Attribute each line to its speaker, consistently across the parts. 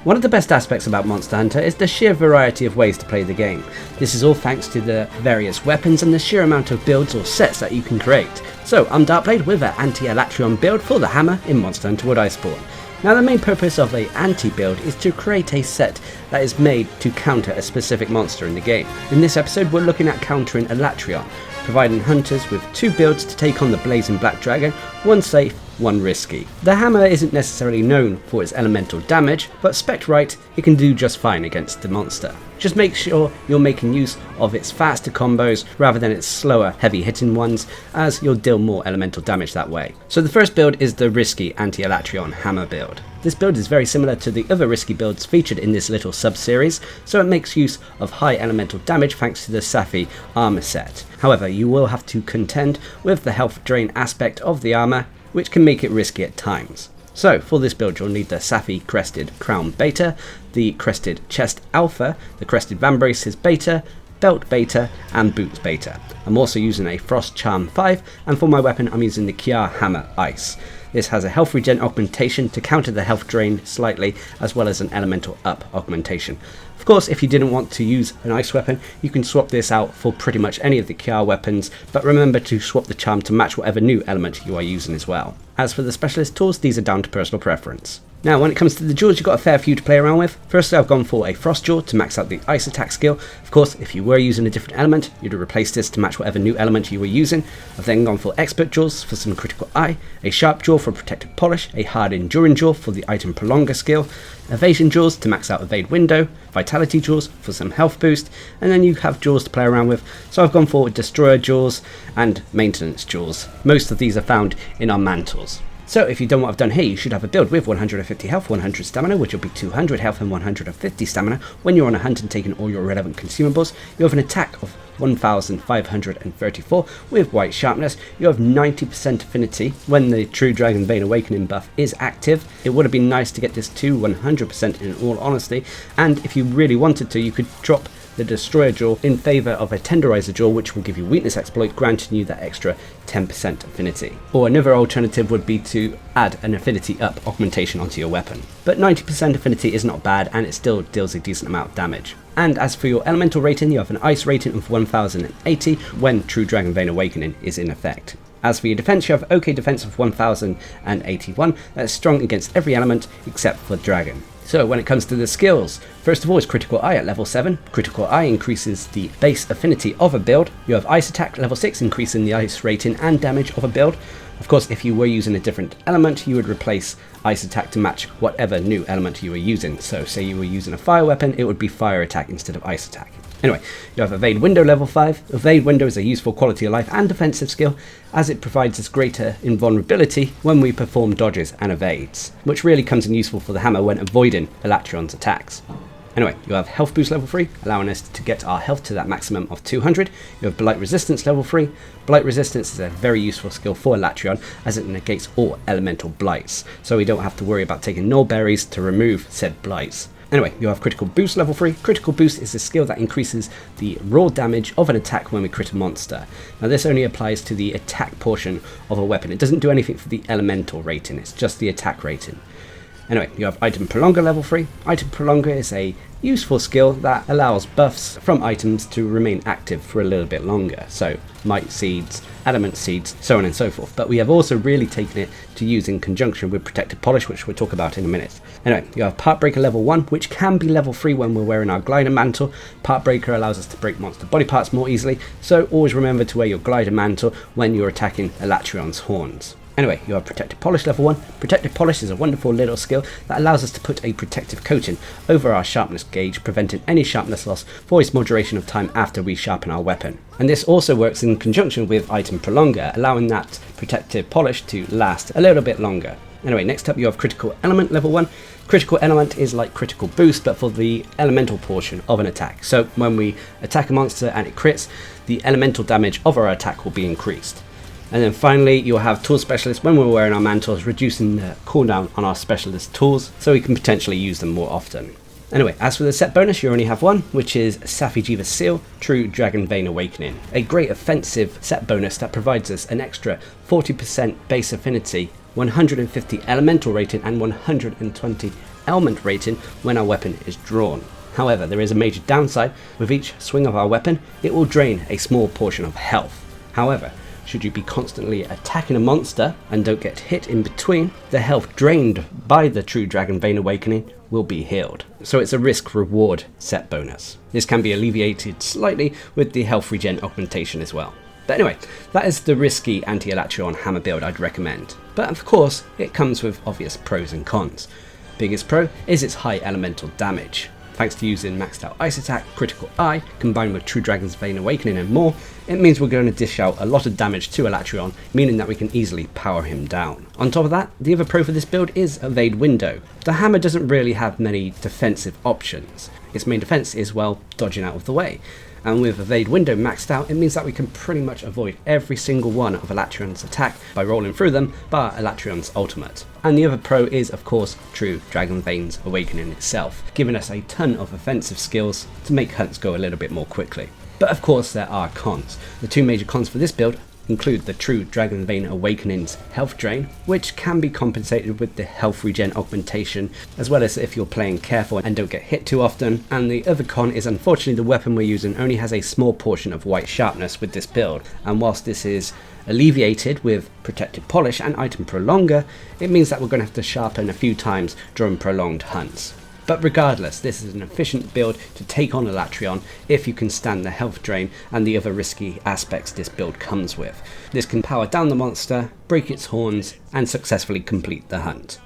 Speaker 1: One of the best aspects about Monster Hunter is the sheer variety of ways to play the game. This is all thanks to the various weapons and the sheer amount of builds or sets that you can create. So I'm Darcblade with an Anti-Alatreon build for the hammer in Monster Hunter World Iceborne. Now the main purpose of a anti-build is to create a set that is made to counter a specific monster in the game. In this episode we're looking at countering Alatreon, providing hunters with 2 builds to take on the blazing black dragon, one safe, one risky. The hammer isn't necessarily known for its elemental damage, but spec'd right, it can do just fine against the monster. Just make sure you're making use of its faster combos rather than its slower, heavy hitting ones, as you'll deal more elemental damage that way. So the first build is the risky Anti-Alatreon hammer build. This build is very similar to the other risky builds featured in this little sub-series, so it makes use of high elemental damage thanks to the Safi armor set. However, you will have to contend with the health drain aspect of the armor, which can make it risky at times. So for this build you'll need the Safi Crested Crown Beta, the Crested Chest Alpha, the Crested Vambraces Beta, Belt Beta and Boots Beta. I'm also using a Frost Charm 5, and for my weapon I'm using the Kiar Hammer Ice. This has a health regen augmentation to counter the health drain slightly, as well as an elemental up augmentation. Of course, if you didn't want to use an ice weapon, you can swap this out for pretty much any of the Kiar weapons, but remember to swap the charm to match whatever new element you are using as well. As for the specialist tools, these are down to personal preference. Now when it comes to the jewels, you've got a fair few to play around with. Firstly, I've gone for a Frost Jewel to max out the ice attack skill. Of course, if you were using a different element, you'd replace this to match whatever new element you were using. I've then gone for Expert Jewels for some critical eye, a Sharp Jewel for protective polish, a Hard Enduring Jewel for the item prolonger skill, Evasion Jewels to max out Evade Window, Vitality Jewels for some health boost, and then you have jewels to play around with. So I've gone for Destroyer Jewels and Maintenance Jewels. Most of these are found in our mantles. So if you've done what I've done here, you should have a build with 150 health, 100 stamina, which will be 200 health and 150 stamina. When you're on a hunt and taking all your relevant consumables, you have an attack of 1534 with white sharpness. You have 90% affinity when the True Dragon Vein Awakening buff is active. It would have been nice to get this to 100% in all honesty, and if you really wanted to, you could drop the Destroyer Jewel in favour of a Tenderizer Jewel, which will give you Weakness Exploit, granting you that extra 10% affinity. Or another alternative would be to add an affinity up augmentation onto your weapon. But 90% affinity is not bad, and it still deals a decent amount of damage. And as for your elemental rating, you have an ice rating of 1080 when True Dragon Vein Awakening is in effect. As for your defense, you have OK defense of 1081, that's strong against every element except for dragon. So when it comes to the skills, first of all is Critical Eye at level 7. Critical Eye increases the base affinity of a build. You have Ice Attack level 6, increasing the ice rating and damage of a build. Of course, if you were using a different element, you would replace Ice Attack to match whatever new element you were using. So say you were using a fire weapon, it would be Fire Attack instead of Ice Attack. Anyway, you have Evade Window level 5. Evade Window is a useful quality of life and defensive skill, as it provides us greater invulnerability when we perform dodges and evades, which really comes in useful for the hammer when avoiding Alatreon's attacks. Anyway, you have Health Boost level 3, allowing us to get our health to that maximum of 200. You have Blight Resistance level 3. Blight Resistance is a very useful skill for Alatreon, as it negates all elemental blights, so we don't have to worry about taking null berries to remove said blights. Anyway, you have Critical Boost level 3. Critical Boost is a skill that increases the raw damage of an attack when we crit a monster. Now this only applies to the attack portion of a weapon. It doesn't do anything for the elemental rating, it's just the attack rating. Anyway, you have Item Prolonger level 3. Item Prolonger is a useful skill that allows buffs from items to remain active for a little bit longer. So Might Seeds, Adamant Seeds, so on and so forth. But we have also really taken it to use in conjunction with Protective Polish, which we'll talk about in a minute. Anyway, you have Part Breaker level 1, which can be level 3 when we're wearing our Glider Mantle. Part Breaker allows us to break monster body parts more easily, so always remember to wear your Glider Mantle when you're attacking Alatreon's horns. Anyway, you have Protective Polish level 1. Protective Polish is a wonderful little skill that allows us to put a protective coating over our sharpness gauge, preventing any sharpness loss for its moderation of time after we sharpen our weapon. And this also works in conjunction with Item Prolonger, allowing that protective polish to last a little bit longer. Anyway, next up you have Critical Element level 1. Critical Element is like Critical Boost, but for the elemental portion of an attack. So when we attack a monster and it crits, the elemental damage of our attack will be increased. And then finally, you'll have Tool Specialist when we're wearing our mantles, reducing the cooldown on our specialist tools, so we can potentially use them more often. Anyway, as for the set bonus, you only have one, which is Safi Jiva's Seal, True Dragon Vein Awakening. A great offensive set bonus that provides us an extra 40% base affinity, 150 elemental rating and 120 element rating when our weapon is drawn. However, there is a major downside. With each swing of our weapon, it will drain a small portion of health. However, should you be constantly attacking a monster and don't get hit in between, the health drained by the True Dragon Vein Awakening will be healed. So it's a risk-reward set bonus. This can be alleviated slightly with the health regen augmentation as well. But anyway, that is the risky Anti-Alatreon hammer build I'd recommend. But of course, it comes with obvious pros and cons. Biggest pro is its high elemental damage. Thanks to using maxed out Ice Attack, Critical Eye, combined with True Dragon's Vein Awakening and more, it means we're going to dish out a lot of damage to Alatreon, meaning that we can easily power him down. On top of that, the other pro for this build is Evade Window. The hammer doesn't really have many defensive options. Its main defense is, well, dodging out of the way. And with Evade Window maxed out, it means that we can pretty much avoid every single one of Alatreon's attack by rolling through them, bar Alatreon's ultimate. And the other pro is, of course, True Dragon Vein's Awakening itself, giving us a ton of offensive skills to make hunts go a little bit more quickly. But of course there are cons. The two major cons for this build include the True Dragon Vein Awakening's health drain, which can be compensated with the health regen augmentation, as well as if you're playing careful and don't get hit too often. And the other con is, unfortunately, the weapon we're using only has a small portion of white sharpness with this build, and whilst this is alleviated with Protected Polish and Item Prolonger, it means that we're going to have to sharpen a few times during prolonged hunts. But regardless, this is an efficient build to take on Alatreon if you can stand the health drain and the other risky aspects this build comes with. This can power down the monster, break its horns, and successfully complete the hunt.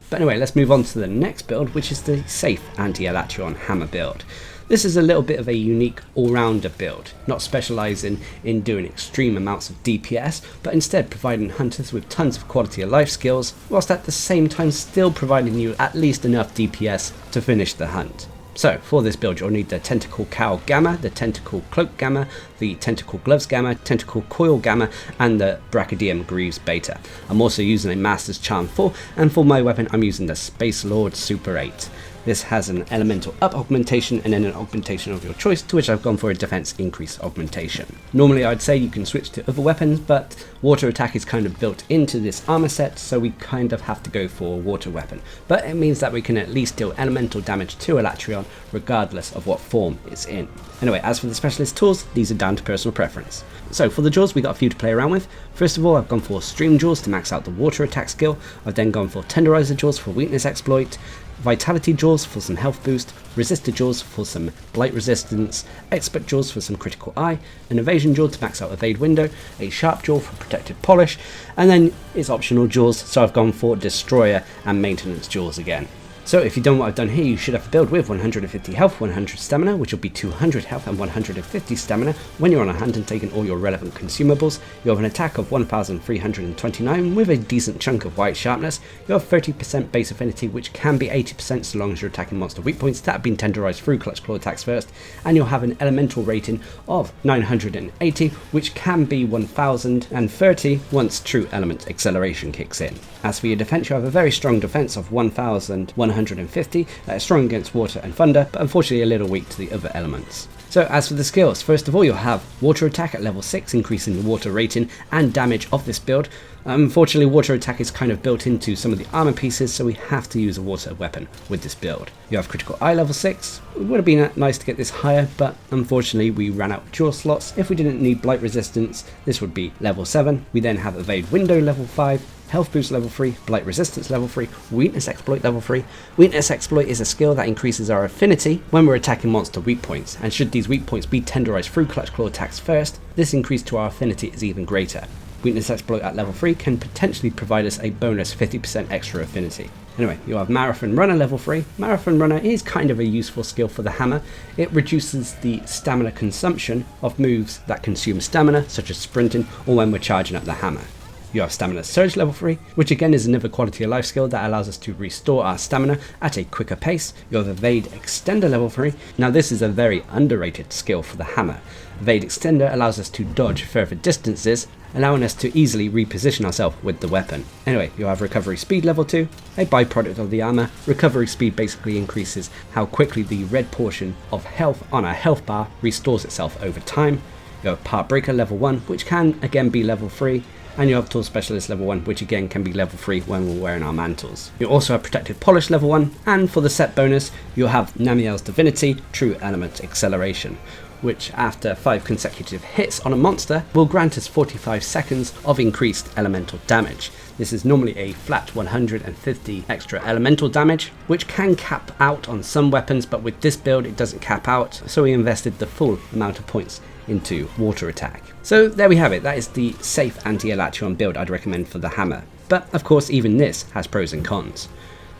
Speaker 1: But anyway, let's move on to the next build, which is the safe Anti-Alatreon hammer build. This is a little bit of a unique all-rounder build, not specialising in doing extreme amounts of DPS, but instead providing hunters with tons of quality of life skills, whilst at the same time still providing you at least enough DPS to finish the hunt. So for this build you'll need the Tentacle Cowl Gamma, the Tentacle Cloak Gamma, the Tentacle Gloves Gamma, Tentacle Coil Gamma, and the Brachydium Greaves Beta. I'm also using a Master's Charm 4, and for my weapon I'm using the Space Lord Super 8. This has an elemental up augmentation and then an augmentation of your choice, to which I've gone for a defense increase augmentation. Normally I'd say you can switch to other weapons, but water attack is kind of built into this armor set, so we kind of have to go for a water weapon. But it means that we can at least deal elemental damage to Alatreon regardless of what form it's in. Anyway, as for the specialist tools, these are down to personal preference. So for the jaws, we got a few to play around with. First of all, I've gone for Stream Jaws to max out the water attack skill. I've then gone for Tenderizer Jaws for weakness exploit, Vitality Jaws for some health boost, Resistor Jaws for some blight resistance, Expert Jaws for some critical eye, an Evasion Jaw to max out Evade Window, a Sharp Jaw for protected polish, and then it's optional Jaws, so I've gone for Destroyer and Maintenance Jaws again. So if you've done what I've done here, you should have a build with 150 health, 100 stamina, which will be 200 health and 150 stamina when you're on a hunt and taking all your relevant consumables. You have an attack of 1329 with a decent chunk of white sharpness. You have 30% base affinity, which can be 80% so long as you're attacking monster weak points that have been tenderized through clutch claw attacks first. And you'll have an elemental rating of 980, which can be 1030 once true element acceleration kicks in. As for your defense, you have a very strong defense of 1150, that is strong against water and thunder, but unfortunately a little weak to the other elements. So as for the skills, first of all you'll have water attack at level 6, increasing the water rating and damage of this build. Unfortunately, water attack is kind of built into some of the armor pieces, so we have to use a water weapon with this build. You have critical eye level 6. It would have been nice to get this higher, but unfortunately we ran out of jaw slots. If we didn't need blight resistance, this would be level 7. We then have evade window level 5. Health boost level 3, blight resistance level 3, weakness exploit level 3. Weakness exploit is a skill that increases our affinity when we're attacking monster weak points, and should these weak points be tenderized through clutch claw attacks first, this increase to our affinity is even greater. Weakness exploit at level 3 can potentially provide us a bonus 50% extra affinity. Anyway, you have Marathon Runner level 3. Marathon Runner is kind of a useful skill for the hammer. It reduces the stamina consumption of moves that consume stamina, such as sprinting or when we're charging up the hammer. You have Stamina Surge level 3, which again is another quality of life skill that allows us to restore our stamina at a quicker pace. You have Evade Extender level 3. Now this is a very underrated skill for the hammer. Evade Extender allows us to dodge further distances, allowing us to easily reposition ourselves with the weapon. Anyway, you have Recovery Speed level 2, a byproduct of the armor. Recovery Speed basically increases how quickly the red portion of health on our health bar restores itself over time. You have Part Breaker level 1, which can again be level 3. and you have Tool Specialist level 1, which again can be level 3 when we're wearing our mantles. You also have Protective Polish level 1, and for the set bonus, you'll have Namiel's Divinity, True Element Acceleration, which after 5 consecutive hits on a monster will grant us 45 seconds of increased elemental damage. This is normally a flat 150 extra elemental damage, which can cap out on some weapons, but with this build it doesn't cap out, so we invested the full amount of points into water attack. So there we have it, that is the safe Anti-Alatreon build I'd recommend for the hammer. But of course even this has pros and cons.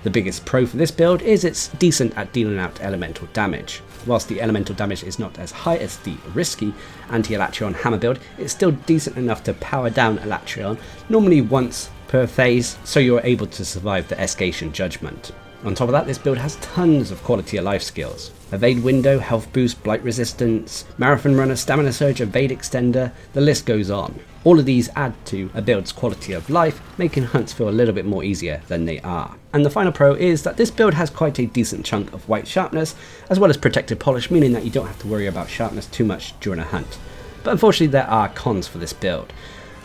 Speaker 1: The biggest pro for this build is it's decent at dealing out elemental damage. Whilst the elemental damage is not as high as the risky Anti-Alatreon hammer build, it's still decent enough to power down Alatreon, normally once per phase, so you're able to survive the Escation Judgment. On top of that, this build has tons of quality of life skills. Evade Window, Health Boost, Blight Resistance, Marathon Runner, Stamina Surge, Evade Extender, the list goes on. All of these add to a build's quality of life, making hunts feel a little bit more easier than they are. And the final pro is that this build has quite a decent chunk of white sharpness, as well as protective polish, meaning that you don't have to worry about sharpness too much during a hunt. But unfortunately there are cons for this build.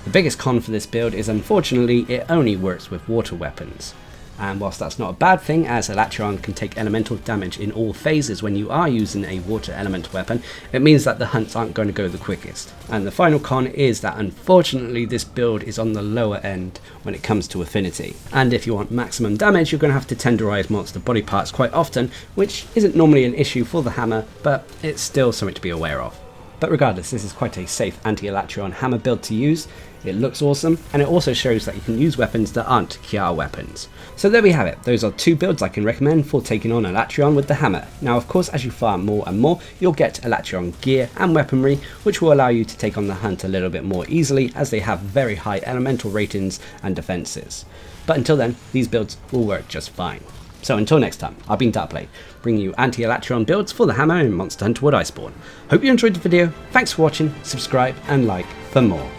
Speaker 1: The biggest con for this build is unfortunately it only works with water weapons. And whilst that's not a bad thing, as Alatreon can take elemental damage in all phases when you are using a water element weapon, it means that the hunts aren't going to go the quickest. And the final con is that unfortunately this build is on the lower end when it comes to affinity. And if you want maximum damage, you're going to have to tenderize monster body parts quite often, which isn't normally an issue for the hammer, but it's still something to be aware of. But regardless, this is quite a safe Anti-Alatreon hammer build to use. It looks awesome, and it also shows that you can use weapons that aren't Kiar weapons. So there we have it, those are 2 builds I can recommend for taking on Alatreon with the hammer. Now of course, as you farm more and more, you'll get Alatreon gear and weaponry, which will allow you to take on the hunt a little bit more easily, as they have very high elemental ratings and defenses. But until then, these builds will work just fine. So until next time, I've been Darcblade, bringing you Anti-Alatreon builds for the hammer in Monster Hunter World Iceborne. Hope you enjoyed the video, thanks for watching, subscribe and like for more.